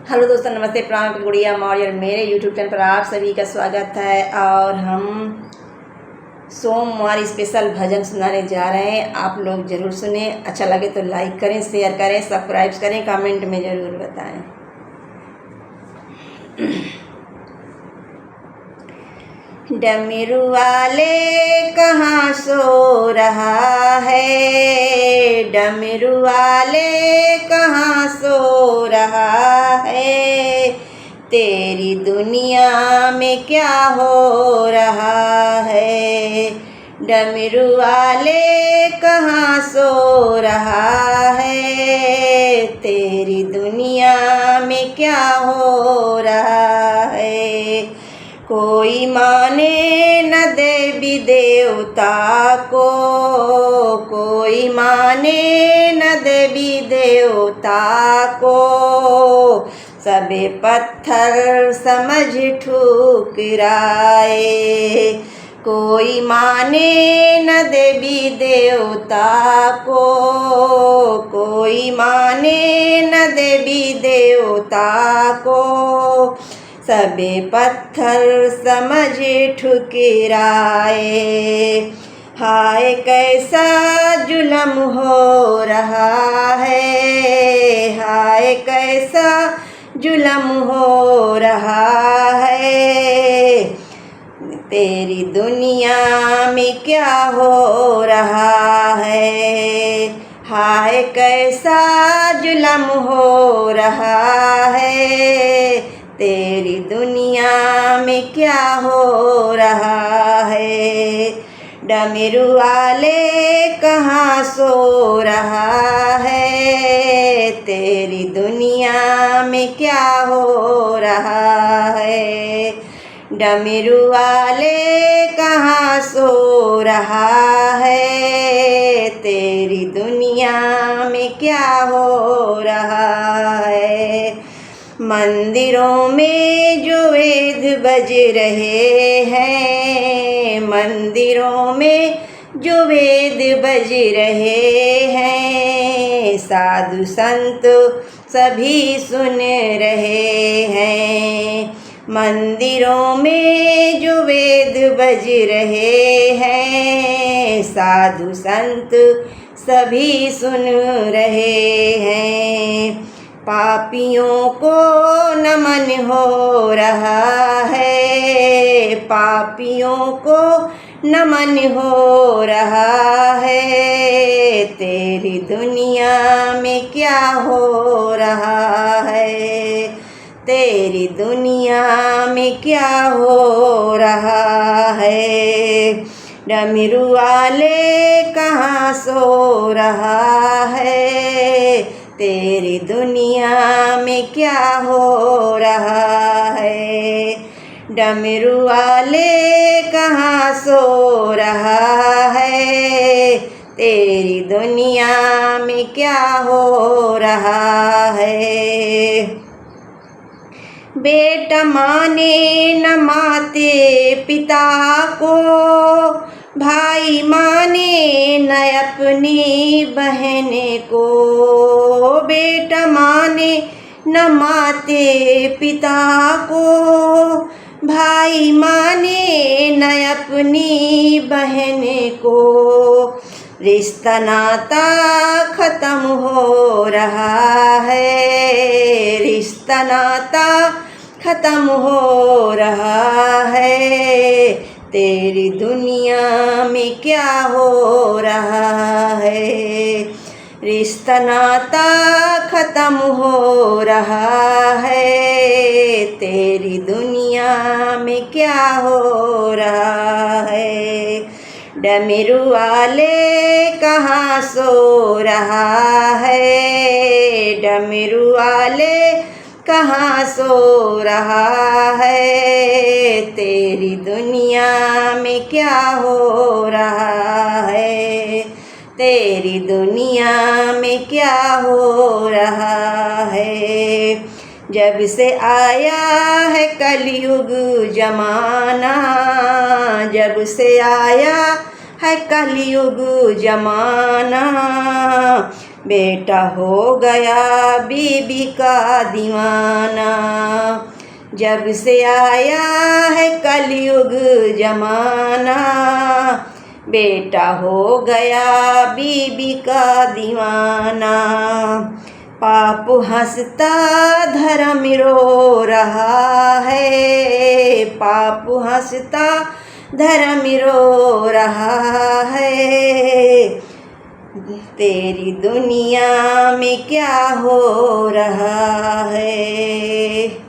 Hello दोस्तों, नमस्ते, प्रणाम, गुड़िया मौर्य। मेरे यूट्यूब चैनल पर आप सभी का स्वागत है। और हम सोमवार स्पेशल भजन सुनाने जा रहे हैं। आप लोग ज़रूर सुने। अच्छा लगे तो लाइक करें, शेयर करें, सब्सक्राइब करें, कमेंट में ज़रूर बताएं। डमरू वाले कहाँ सो रहा है, डमरू वाले कहाँ सो रहा है, तेरी दुनिया में क्या हो रहा है। डमरू वाले कहाँ सो रहा है, तेरी दुनिया में क्या हो रहा है। कोई माने न देवी देवता को, कोई माने न देवी देवता को, सबे पत्थर समझ ठुकराए। कोई माने न देवी देवता को, कोई माने न देवी देवता को, सबे पत्थर समझ ठुकराए। हाय कैसा जुल्म हो रहा है, हाय कैसा जुल्म हो रहा है, तेरी दुनिया में क्या हो रहा है। हाय कैसा जुल्म हो रहा है, तेरी दुनिया में क्या हो रहा है। डमरू वाले कहाँ सो रहा है, तेरी दुनिया में क्या हो रहा है। डमरू वाले कहाँ सो रहा है, तेरी दुनिया में क्या हो रहा है। मंदिरों में जो वेद बज रहे हैं, मंदिरों में जो वेद बज रहे हैं, साधु संत सभी सुन रहे हैं। मंदिरों में जो वेद बज रहे हैं, साधु संत सभी सुन रहे हैं। पापियों को नमन हो रहा है, पापियों को नमन हो रहा है, तेरी दुनिया में क्या हो रहा है। तेरी दुनिया में क्या हो रहा है। डमरू वाले कहाँ सो रहा है, तेरी दुनिया में क्या हो रहा है। डमरू वाले कहाँ सो रहा है, तेरी दुनिया में क्या हो रहा है। बेटा माने न माते पिता को, भाई माने न अपनी बहन को। बेटा माने न माते पिता को, भाई माने न अपनी बहन को। रिश्ता नाता खत्म हो रहा है, रिश्ता नाता खत्म हो रहा है, तेरी दुनिया में क्या हो रहा है। रिश्ता नाता खत्म हो रहा है, तेरी दुनिया में क्या हो रहा है। डमरू वाले कहाँ सो रहा है, डमरू वाले कहाँ सो रहा है, तेरी दुनिया में क्या हो रहा है। तेरी दुनिया में क्या हो रहा है। जब से आया है कलयुग जमाना, जब से आया है कलयुग जमाना, बेटा हो गया बीबी का दीवाना। जब से आया है कलयुग जमाना, बेटा हो गया बीबी का दीवाना। पाप हंसता धर्म रो रहा है, पाप हंसता धर्म रो रहा है। तेरी दुनिया में क्या हो रहा है।